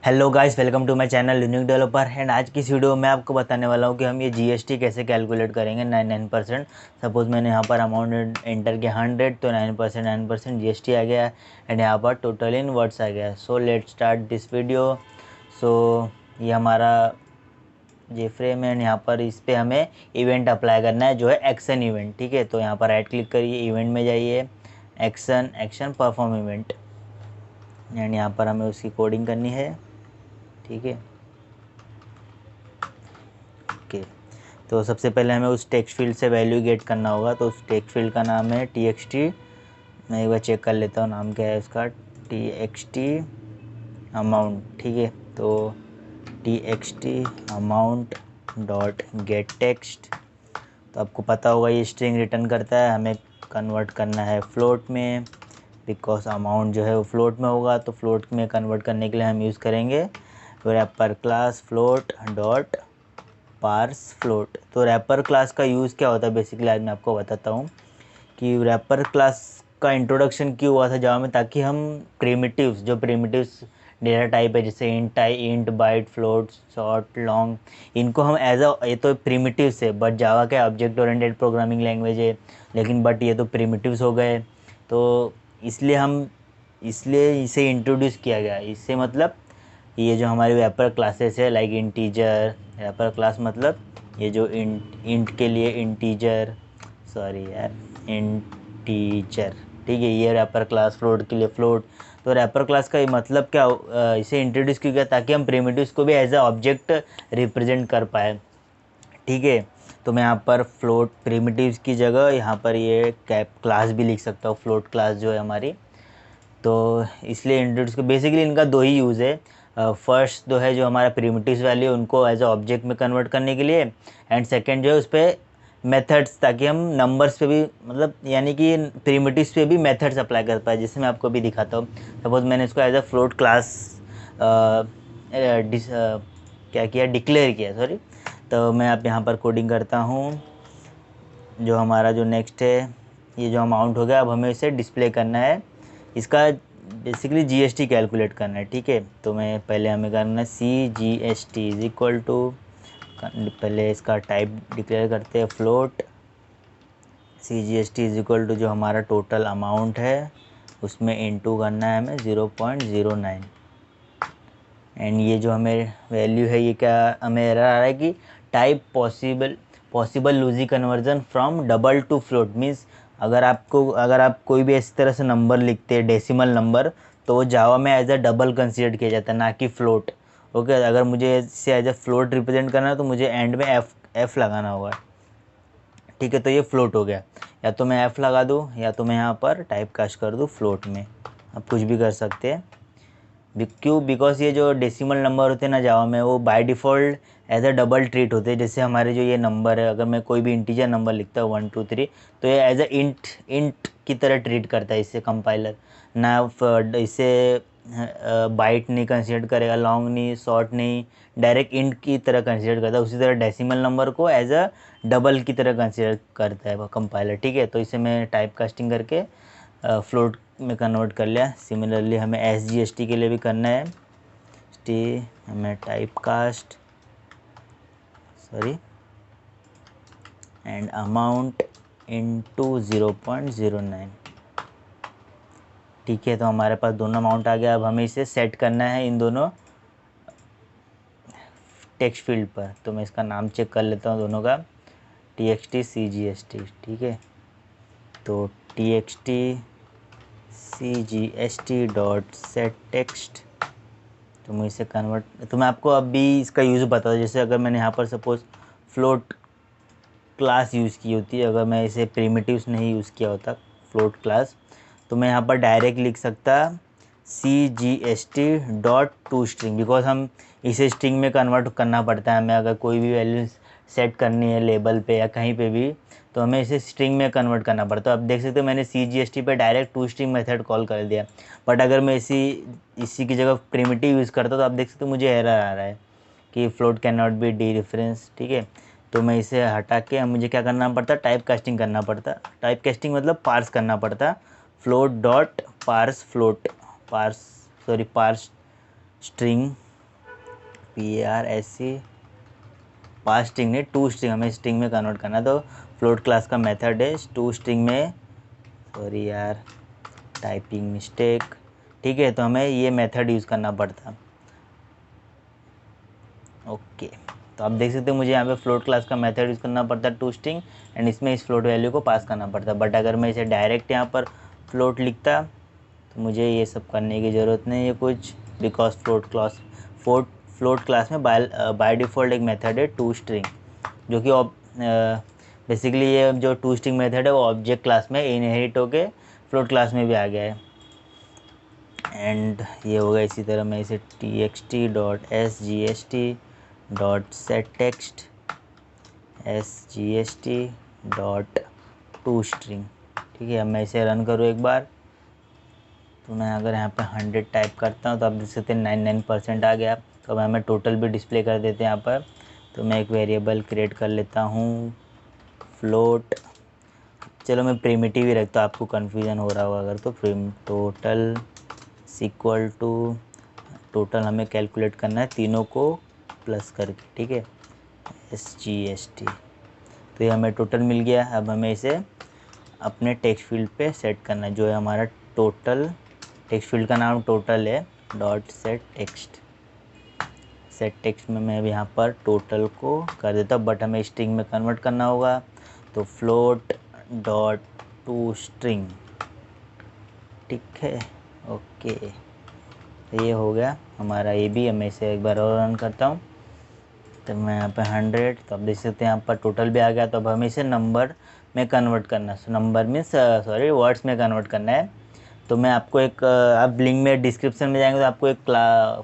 Hello guys, welcome to my channel Unique Developer. And आज की इस वीडियो में आपको बताने वाला हूँ कि हम ये जीएसटी कैसे कैलकुलेट करेंगे 9%। सपोज़ मैंने यहाँ पर अमाउंट एंटर किया 100, तो 9% जीएसटी आ गया। एंड यहाँ पर टोटल इन वर्ड्स आ गया। So let start this video. So ये हमारा ये फ्रेम है। एंड यहाँ पर इस पर हमें इवेंट अप्लाई करना है, जो है एक्शन इवेंट। ठीक है, तो यहाँ पर राइट क्लिक करिए, इवेंट में जाइए, एक्शन परफॉर्म इवेंट। एंड यहाँ पर हमें उसकी कोडिंग करनी है। ठीक है, ओके। तो सबसे पहले हमें उस टेक्स्ट फील्ड से वैल्यू गेट करना होगा। तो उस टेक्स्ट फील्ड का नाम है txt। मैं एक बार चेक कर लेता हूँ नाम क्या है उसका, txt अमाउंट। ठीक है, तो txt amount dot gate text. तो आपको पता होगा ये स्ट्रिंग रिटर्न करता है, हमें कन्वर्ट करना है फ्लोट में, बिकॉज अमाउंट जो है वो फ्लोट में होगा। तो फ्लोट में कन्वर्ट करने के लिए हम यूज़ करेंगे wrapper class float dot parse float. तो रैपर क्लास का यूज़ क्या होता है बेसिकली, आज मैं आपको बताता हूँ कि रैपर क्लास का इंट्रोडक्शन क्यों हुआ था जावा में, ताकि हम प्रिमिटिव्स, जो प्रिमिटिव्स डेटा टाइप है जैसे int byte float short long, इनको हम एज अ, ये तो प्रिमिटिव्स है, बट जावा के ऑब्जेक्ट ओरिएंटेड प्रोग्रामिंग लैंग्वेज है, लेकिन बट ये तो प्रिमिटिव्स हो गए। तो इसलिए इसे इंट्रोड्यूस किया गया। इससे मतलब ये जो हमारी रैपर क्लासेस है लाइक इंटीजर, रैपर क्लास मतलब ये जो इंट के लिए इंटीजर, सॉरी यार, इंटीजर। ठीक है, ये रैपर क्लास फ्लोट के लिए फ्लोट। तो रैपर क्लास का ये मतलब क्या, इसे इंट्रोड्यूस किया गया ताकि हम प्रिमिटिव्स को भी एज अ ऑब्जेक्ट रिप्रेजेंट कर पाए। ठीक है, तो मैं यहाँ पर फ्लोट प्रिमिटिव्स की जगह यहाँ पर ये कैप क्लास भी लिख सकता हूँ, फ्लोट क्लास जो है हमारी। तो इसलिए इंट्रोड्यूस को बेसिकली इनका दो ही यूज़ है। फर्स्ट जो है, जो हमारा प्रिमिटिव्स वैल्यू उनको एज अ ऑब्जेक्ट में कन्वर्ट करने के लिए। एंड सेकंड जो है उस पर मेथड्स, ताकि हम नंबर्स पे भी, मतलब यानी कि प्रिमिटिव्स पे भी मेथड्स अप्लाई कर पाए, जैसे मैं आपको अभी दिखाता हूँ। सपोज मैंने इसको एज अ फ्लोट क्लास क्या किया, डिक्लेयर किया, सॉरी। तो मैं अब यहाँ पर कोडिंग करता हूँ। जो हमारा जो नेक्स्ट है, ये जो अमाउंट हो गया, अब हमें इसे डिस्प्ले करना है। इसका बेसिकली जीएसटी कैलकुलेट करना है। ठीक है, तो मैं पहले हमें करना है CGST इज इक्वल टू, पहले इसका टाइप डिक्लेयर करते हैं float. CGST is equal to जो हमारा टोटल अमाउंट है उसमें इनटू करना है हमें 0.09। एंड ये जो हमें वैल्यू है, ये क्या हमें एरर आ रहा है कि type possible loosely conversion from double to float. Means अगर आप कोई भी इस तरह से नंबर लिखते हैं डेसिमल नंबर, तो वो जावा में एज अ डबल कंसीडर किया जाता है, ना कि फ्लोट। ओके, अगर मुझे इसे एज अ फ्लोट रिप्रेजेंट करना है तो मुझे एंड में एफ लगाना होगा। ठीक है, तो ये फ्लोट हो गया। या तो मैं एफ लगा दूँ, या तो मैं यहाँ पर टाइप कास्ट कर दूँ फ्लोट में। आप कुछ भी कर सकते हैं। क्यों, बिकॉज ये जो डेसिमल नंबर होते हैं ना जावा में, वो by default as a double treat होते हैं। जैसे हमारे जो ये नंबर है, अगर मैं कोई भी इंटीजर नंबर लिखता हूँ 1 2 3, तो ये एज अ इंट की तरह ट्रीट करता है इससे कंपाइलर। ना इसे बाइट नहीं कंसिडर करेगा, लॉन्ग नहीं, शॉर्ट नहीं, डायरेक्ट इंट की तरह कंसिडर करता है। उसी तरह डेसिमल नंबर को एज अ डबल की तरह कंसिडर करता है कंपाइलर। ठीक है, तो इसे मैं टाइप कास्टिंग करके फ्लोट में कन्वर्ट कर लिया। सिमिलरली हमें SGST के लिए भी करना है। हमें type cast, sorry, and amount into 0.09। ठीक है, तो हमारे पास दोनों अमाउंट आ गया। अब हमें इसे सेट करना है इन दोनों टेक्स्ट फील्ड पर। तो मैं इसका नाम चेक कर लेता हूँ दोनों का, TXT CGST। ठीक है, तो TXT CGST dot set text. तो मैं इसे कन्वर्ट, तो मैं आपको अभी इसका यूज़ बता दूँ। जैसे अगर मैंने यहाँ पर सपोज़ फ्लोट क्लास यूज़ की होती है, अगर मैं इसे प्रिमिटिव्स नहीं यूज़ किया होता फ्लोट क्लास, तो मैं यहाँ पर डायरेक्ट लिख सकता CGST dot to string, because हम इसे स्ट्रिंग में कन्वर्ट करना पड़ता है हमें। अगर कोई भी वैल्यू सेट करनी है लेबल पे या कहीं पे भी, तो हमें इसे स्ट्रिंग में कन्वर्ट करना पड़ता है। अब देख सकते हो मैंने CGST पे direct to string method call कर दिया। बट अगर मैं इसी की जगह प्रिमिटिव यूज़ करता तो आप देख सकते हो मुझे एरर आ रहा है कि float can not be D reference. ठीक है, तो मैं इसे हटा के मुझे क्या करना पड़ता, टाइप कास्टिंग करना पड़ता। टाइप कास्टिंग मतलब पार्स करना पड़ता, float dot parse float, parse, sorry, parse string PARSC pass string नहीं, टू स्ट्रिंग हमें स्ट्रिंग में कन्वर्ट करना है। तो फ्लोट क्लास का मेथड है टू स्ट्रिंग में, सॉरी यार टाइपिंग मिस्टेक, ठीक है। तो हमें ये मेथड यूज़ करना पड़ता। ओके, तो आप देख सकते हैं मुझे यहाँ पे फ्लोट क्लास का मेथड यूज़ करना पड़ता है टू स्ट्रिंग, एंड इसमें इस फ्लोट वैल्यू को पास करना पड़ता है। बट अगर मैं इसे डायरेक्ट यहाँ पर फ्लोट लिखता तो मुझे ये सब करने की ज़रूरत नहीं है कुछ, बिकॉज फ्लोट क्लास में बाय डिफ़ॉल्ट एक मेथड है टू स्ट्रिंग, जो कि बेसिकली ये जो टू स्ट्रिंग मेथड है वो ऑब्जेक्ट क्लास में इनहेरिट होके फ्लोट क्लास में भी आ गया है। एंड ये होगा इसी तरह मैं इसे txt.sgst.setText sgst.toString, ठीक है। अब मैं इसे रन करूँ एक बार, तो मैं अगर यहाँ पे 100 टाइप करता हूँ तो आप देख सकते हैं 99% आ गया। तो अब हमें टोटल भी डिस्प्ले कर देते हैं यहाँ पर। तो मैं एक वेरिएबल क्रिएट कर लेता हूँ फ्लोट, चलो मैं प्रिमिटिव ही रखता हूँ, आपको कन्फ्यूज़न हो रहा होगा अगर, तो टोटल इक्वल टू टोटल हमें कैलकुलेट करना है तीनों को प्लस करके, ठीक है, SGST। तो ये हमें टोटल मिल गया। अब हमें इसे अपने टेक्स्ट फील्ड पे सेट करना है, जो है हमारा टोटल, टेक्स्ट फील्ड का नाम टोटल है, डॉट सेट टेक्स्ट में मैं यहाँ पर टोटल को कर देता हूँ, बट हमें स्ट्रिंग में कन्वर्ट करना होगा। तो फ्लोट डॉट टू स्ट्रिंग, ठीक है, ओके। तो ये हो गया हमारा ये भी। मैं इसे एक बार और रन करता हूँ, तो मैं यहाँ पे 100, तो आप देख सकते हैं यहाँ पर टोटल भी आ गया। तो अब हमें इसे नंबर में कन्वर्ट करना है, नंबर मीन्स सॉरी वर्ड्स में कन्वर्ट करना है। तो मैं आपको एक आप लिंक में डिस्क्रिप्शन में जाएंगे तो आपको एक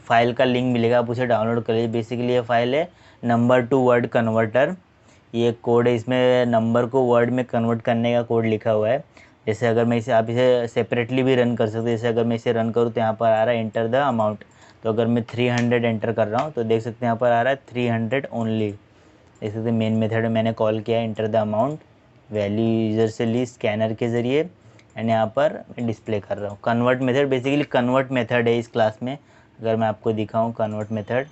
फाइल का लिंक मिलेगा, आप उसे डाउनलोड कर लीजिए। बेसिकली ये फाइल है नंबर टू वर्ड कन्वर्टर, ये कोड है, इसमें नंबर को वर्ड में कन्वर्ट करने का कोड लिखा हुआ है। जैसे अगर मैं इसे, आप इसे सेपरेटली भी रन कर सकते हैं। जैसे अगर मैं इसे रन करूँ तो यहाँ पर आ रहा है एंटर द अमाउंट, तो अगर मैं 300 एंटर कर रहा हूँ तो देख सकते हैं यहाँ पर आ रहा है 300 ओनली। देख सकते हैं मेन मेथड में मैंने कॉल किया है enter the amount, value user से ली स्कैनर के ज़रिए, एंड यहाँ पर मैं डिस्प्ले कर रहा हूँ। Convert method basically convert method है इस क्लास में, अगर मैं आपको दिखाऊँ कन्वर्ट मेथड,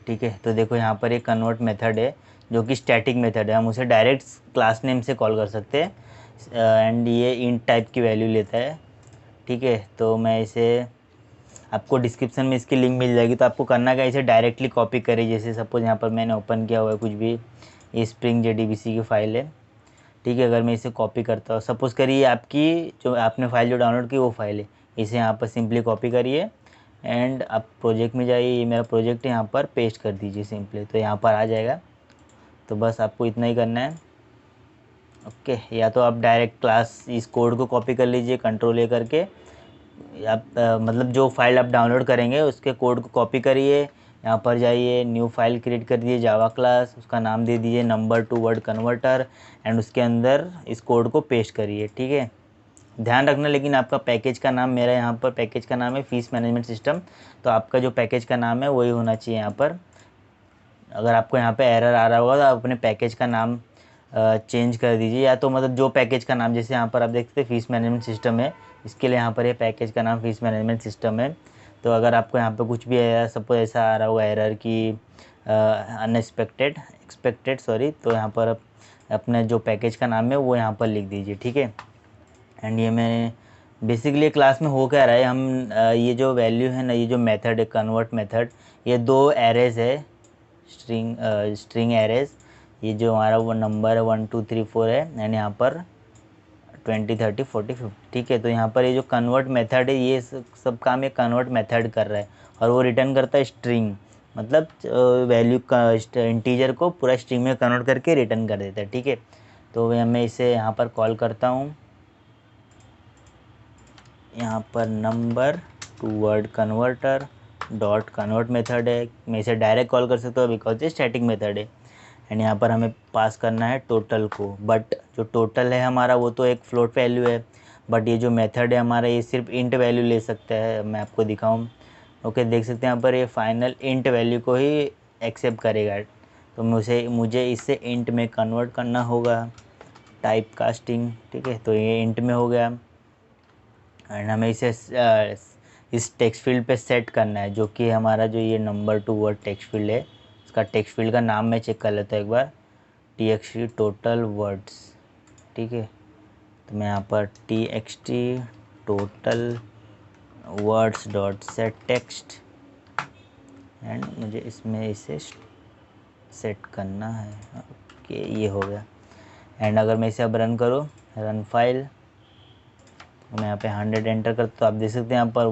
ठीक है। तो देखो यहाँ पर एक कन्वर्ट मेथड है जो कि स्टैटिक मेथड है, हम उसे डायरेक्ट क्लास नेम से कॉल कर सकते हैं, एंड ये इंट टाइप की वैल्यू लेता है, ठीक है। तो मैं इसे आपको डिस्क्रिप्शन में इसकी लिंक मिल जाएगी। तो आपको करना क्या, इसे डायरेक्टली कॉपी करें। जैसे सपोज यहाँ पर मैंने ओपन किया हुआ है कुछ भी, ये स्प्रिंग JDBC की फ़ाइल है, ठीक है। अगर मैं इसे कॉपी करता हूँ, सपोज़ करिए आपकी जो आपने फ़ाइल जो डाउनलोड की वो फाइल है, इसे यहाँ पर सिंपली कॉपी करिए एंड आप प्रोजेक्ट में जाइए, ये मेरा प्रोजेक्ट है, यहाँ पर पेस्ट कर दीजिए सिंपली, तो यहाँ पर आ जाएगा। तो बस आपको इतना ही करना है, ओके। या तो आप डायरेक्ट क्लास इस कोड को कॉपी कर लीजिए कंट्रोल A करके, आप मतलब जो फाइल आप डाउनलोड करेंगे उसके कोड को कॉपी करिए, यहाँ पर जाइए न्यू फाइल क्रिएट कर दीजिए जावा क्लास, उसका नाम दे दीजिए number two word converter, and उसके अंदर इस कोड को पेस्ट करिए, ठीक है। ध्यान रखना लेकिन आपका पैकेज का नाम, मेरा यहाँ पर पैकेज का नाम है फीस मैनेजमेंट सिस्टम, तो आपका जो पैकेज का नाम है वही होना चाहिए यहाँ पर। अगर आपको यहाँ पे एरर आ रहा होगा तो आप अपने पैकेज का नाम चेंज कर दीजिए, या तो मतलब जो पैकेज का नाम, जैसे यहाँ पर आप देखते हैं फीस मैनेजमेंट सिस्टम है, इसके लिए यहाँ पर ये पैकेज का नाम फीस मैनेजमेंट सिस्टम है। तो अगर आपको यहाँ पे कुछ भी सपोज ऐसा आ रहा होगा एरर की अनएक्सपेक्टेड एक्सपेक्टेड सॉरी, तो यहाँ पर अपने जो पैकेज का नाम है वो यहाँ पर लिख दीजिए, ठीक है। एंड ये मैं बेसिकली क्लास में हो क्या रहा है, हम ये जो वैल्यू है ना, ये जो मेथड है कन्वर्ट मेथड, ये दो एरेज है, स्ट्रिंग एरेज, ये जो हमारा वो नंबर है 1 2 3 4 है, एंड यहाँ पर 20 30 40 50, ठीक है। तो यहाँ पर ये जो कन्वर्ट मेथड है ये सब काम ये कन्वर्ट मेथड कर रहा है, और वो रिटर्न करता है स्ट्रिंग, मतलब वैल्यू का इंटीजर को पूरा स्ट्रिंग में कन्वर्ट करके रिटर्न कर देता है, ठीक है। तो मैं इसे यहाँ पर कॉल करता हूँ, यहाँ पर number two word converter dot convert method है, मैं इसे डायरेक्ट कॉल कर सकता हूँ बिकॉज ये स्टैटिक मेथड है। एंड यहाँ पर हमें पास करना है टोटल को, बट जो टोटल है हमारा वो तो एक फ्लोट वैल्यू है, बट ये जो मेथड है हमारा ये सिर्फ इंट वैल्यू ले सकता है। मैं आपको दिखाऊँ, ओके, देख सकते हैं यहाँ पर ये फाइनल इंट वैल्यू को ही एक्सेप्ट करेगा। तो मुझे इसे इंट में कन्वर्ट करना होगा, टाइप कास्टिंग, ठीक है। तो ये इंट में हो गया, एंड हमें इसे इस टेक्स्ट फील्ड पे सेट करना है, जो कि हमारा जो ये नंबर 2 वर्ड टेक्स्ट फील्ड है, इसका टेक्स्ट फील्ड का नाम मैं चेक कर लेता हूँ एक बार, txt टोटल वर्ड्स। ठीक है, तो मैं यहाँ पर txt total words dot set text and मुझे इसमें इसे सेट करना है। ओके, ये हो गया। एंड अगर मैं इसे अब रन करूँ, रन फाइल, मैं यहाँ पे 100 एंटर करता तो आप देख सकते हैं यहाँ पर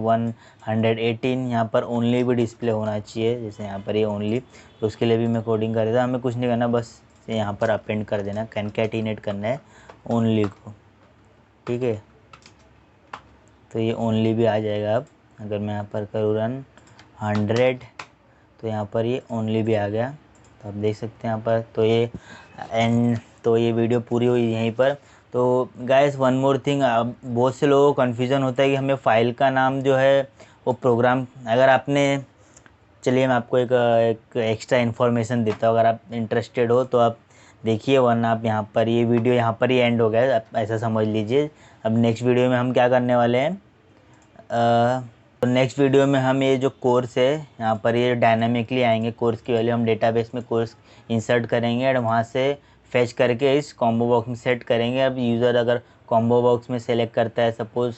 118 यहाँ पर ओनली भी डिस्प्ले होना चाहिए, जैसे यहाँ पर ये ओनली, तो उसके लिए भी मैं कोडिंग कर देता। हमें कुछ नहीं करना, बस यहाँ पर अपेंड कर देना, कॉन्कैटिनेट करना है ओनली को। ठीक है, तो ये ओनली भी आ जाएगा। अब अगर मैं यहाँ पर करूँ रन 100, तो यहाँ पर ये ओनली भी आ गया, तो आप देख सकते हैं यहाँ पर। तो ये एंड तो ये वीडियो पूरी हुई यहीं पर। तो गाइस वन मोर थिंग, अब बहुत से लोगों को कन्फ्यूज़न होता है कि हमें फ़ाइल का नाम जो है वो प्रोग्राम, अगर आपने, चलिए मैं आपको एक एक्स्ट्रा इन्फॉर्मेशन देता हूँ, अगर आप इंटरेस्टेड हो तो आप देखिए, वरना आप यहाँ पर, ये वीडियो यहाँ पर ही एंड हो गया, आप ऐसा समझ लीजिए। अब नेक्स्ट वीडियो में हम क्या करने वाले हैं, तो नेक्स्ट वीडियो में हम ये जो कोर्स है यहाँ पर ये डायनामिकली आएंगे, कोर्स की वैल्यू हम डेटाबेस में कोर्स इंसर्ट करेंगे और वहाँ से फेच करके इस कॉम्बो बॉक्स में सेट करेंगे। अब यूज़र अगर कॉम्बो बॉक्स में सेलेक्ट करता है, सपोज़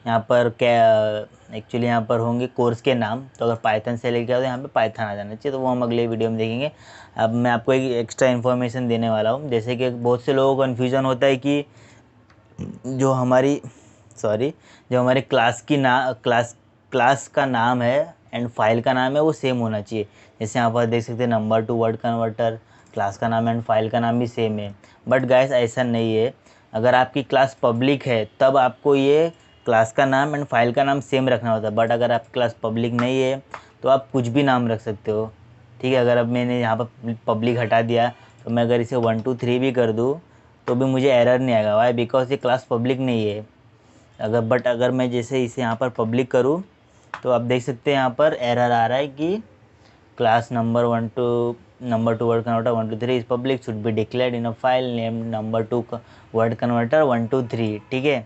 यहाँ पर क्या एक्चुअली यहाँ पर होंगे कोर्स के नाम, तो अगर पाइथन सेलेक्ट किया तो यहाँ पे पाइथन आ जाना चाहिए, तो वो हम अगले वीडियो में देखेंगे। अब मैं आपको एक एक्स्ट्रा इन्फॉर्मेशन देने वाला हूँ, जैसे कि बहुत से लोगों को कन्फ्यूज़न होता है कि जो हमारी जो हमारे क्लास का नाम है एंड फाइल का नाम है वो सेम होना चाहिए। जैसे यहाँ पर देख सकते हैं नंबर 2 वर्ड कन्वर्टर, क्लास का नाम एंड फाइल का नाम भी सेम है, बट गाइस ऐसा नहीं है। अगर आपकी क्लास पब्लिक है तब आपको ये क्लास का नाम एंड फाइल का नाम सेम रखना होता है, बट अगर आपकी क्लास पब्लिक नहीं है तो आप कुछ भी नाम रख सकते हो। ठीक है, अगर अब मैंने यहाँ पर पब्लिक हटा दिया, तो मैं अगर इसे 1 2 3 भी कर दूँ तो भी मुझे एरर नहीं आएगा। वाई? बिकॉज ये क्लास पब्लिक नहीं है। अगर मैं जैसे इसे यहाँ पर पब्लिक करूँ, तो आप देख सकते हैं यहाँ पर एरर आ रहा है कि class number 2 word converter 1 2 3 is public, should be declared in a file name number 2 word converter 1 2 3। ठीक है,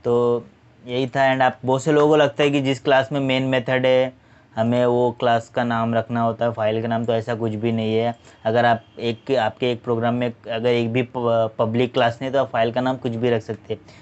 तो यही था। एंड आप बहुत से लोगों को लगता है कि जिस क्लास में मेन मेथड है हमें वो क्लास का नाम रखना होता है, फाइल का नाम, तो ऐसा कुछ भी नहीं है। अगर आपके एक प्रोग्राम में अगर एक भी पब्लिक क्लास नहीं है तो आप फाइल का नाम कुछ भी रख सकते हैं।